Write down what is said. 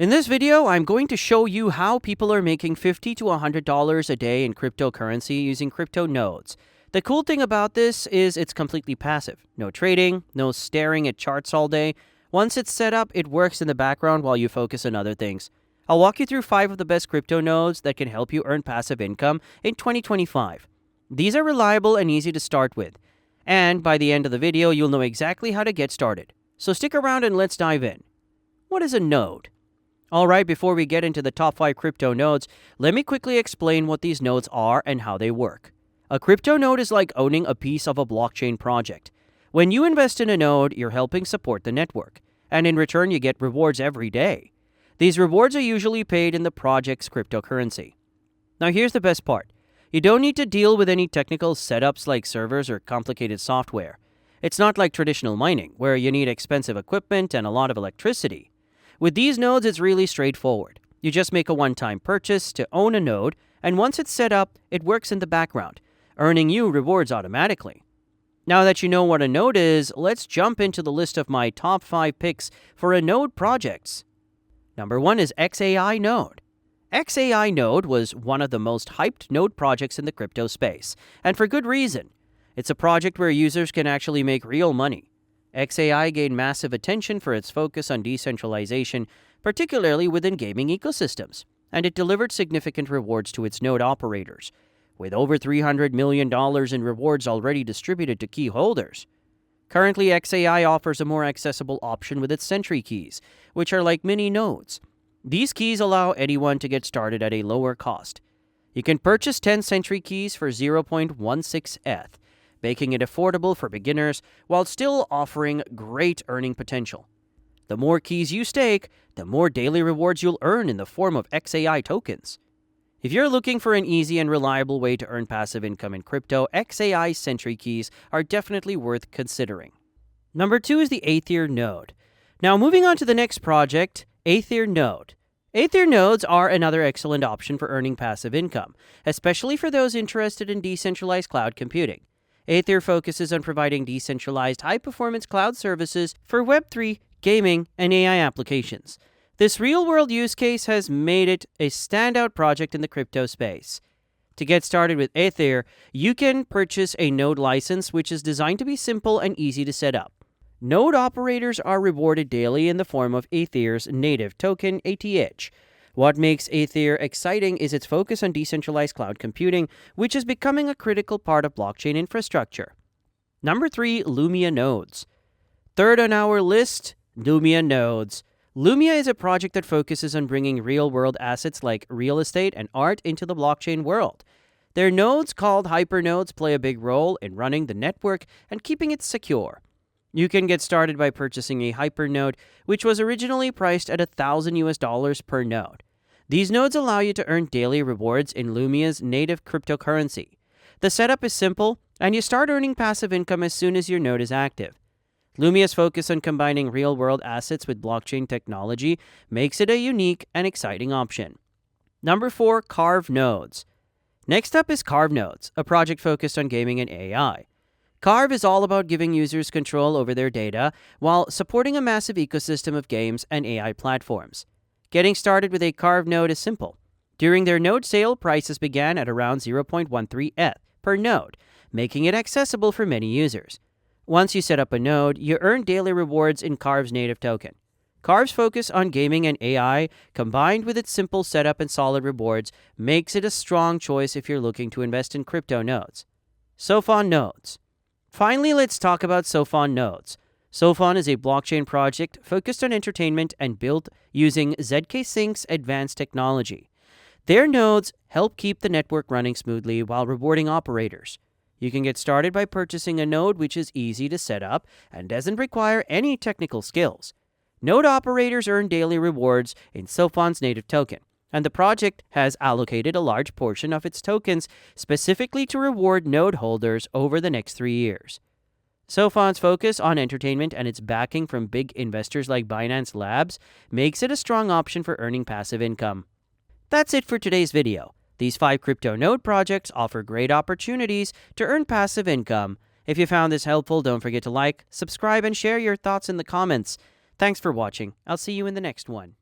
In this video, I'm going to show you how people are making $50 to $100 a day in cryptocurrency using crypto nodes. The cool thing about this is it's completely passive. No trading, no staring at charts all day. Once it's set up, it works in the background while you focus on other things. I'll walk you through 5 of the best crypto nodes that can help you earn passive income in 2025. These are reliable and easy to start with. And by the end of the video, you'll know exactly how to get started. So stick around and let's dive in. What is a node? Alright, before we get into the top 5 crypto nodes, let me quickly explain what these nodes are and how they work. A crypto node is like owning a piece of a blockchain project. When you invest in a node, you're helping support the network, and in return you get rewards every day. These rewards are usually paid in the project's cryptocurrency. Now here's the best part. You don't need to deal with any technical setups like servers or complicated software. It's not like traditional mining, where you need expensive equipment and a lot of electricity. With these nodes, it's really straightforward. You just make a one-time purchase to own a node, and once it's set up, it works in the background, earning you rewards automatically. Now that you know what a node is, let's jump into the list of my top 5 picks for a node projects. Number 1 is XAI Node. XAI Node was one of the most hyped node projects in the crypto space, and for good reason. It's a project where users can actually make real money. XAI gained massive attention for its focus on decentralization, particularly within gaming ecosystems, and it delivered significant rewards to its node operators, with over $300 million in rewards already distributed to key holders. Currently, XAI offers a more accessible option with its Sentry keys, which are like mini nodes. These keys allow anyone to get started at a lower cost. You can purchase 10 Sentry keys for 0.16 ETH, making it affordable for beginners while still offering great earning potential. The more keys you stake, the more daily rewards you'll earn in the form of XAI tokens. If you're looking for an easy and reliable way to earn passive income in crypto, XAI Sentry keys are definitely worth considering. Number 2 is the Aether node. Now moving on to the next project, Aether node. Aether nodes are another excellent option for earning passive income, especially for those interested in decentralized cloud computing. Aether focuses on providing decentralized high-performance cloud services for Web3, gaming, and AI applications. This real-world use case has made it a standout project in the crypto space. To get started with Aether, you can purchase a node license, which is designed to be simple and easy to set up. Node operators are rewarded daily in the form of Aether's native token, ATH. What makes Aether exciting is its focus on decentralized cloud computing, which is becoming a critical part of blockchain infrastructure. Number 3, Lumia nodes. Third on our list, Lumia nodes. Lumia is a project that focuses on bringing real-world assets like real estate and art into the blockchain world. Their nodes, called hypernodes, play a big role in running the network and keeping it secure. You can get started by purchasing a hypernode, which was originally priced at $1,000 per node. These nodes allow you to earn daily rewards in Lumia's native cryptocurrency. The setup is simple, and you start earning passive income as soon as your node is active. Lumia's focus on combining real-world assets with blockchain technology makes it a unique and exciting option. Number 4, Carve nodes. Next up is Carve nodes, a project focused on gaming and AI. Carve is all about giving users control over their data while supporting a massive ecosystem of games and AI platforms. Getting started with a Carve node is simple. During their node sale, prices began at around 0.13 ETH per node, making it accessible for many users. Once you set up a node, you earn daily rewards in Carve's native token. Carve's focus on gaming and AI, combined with its simple setup and solid rewards, makes it a strong choice if you're looking to invest in crypto nodes. Sophon nodes. Finally, let's talk about Sophon nodes. Sophon is a blockchain project focused on entertainment and built using ZK Sync's advanced technology. Their nodes help keep the network running smoothly while rewarding operators. You can get started by purchasing a node which is easy to set up and doesn't require any technical skills. Node operators earn daily rewards in Sophon's native token, and the project has allocated a large portion of its tokens specifically to reward node holders over the next 3 years. Sophon's focus on entertainment and its backing from big investors like Binance Labs makes it a strong option for earning passive income. That's it for today's video. These 5 crypto node projects offer great opportunities to earn passive income. If you found this helpful, don't forget to like, subscribe, and share your thoughts in the comments. Thanks for watching. I'll see you in the next one.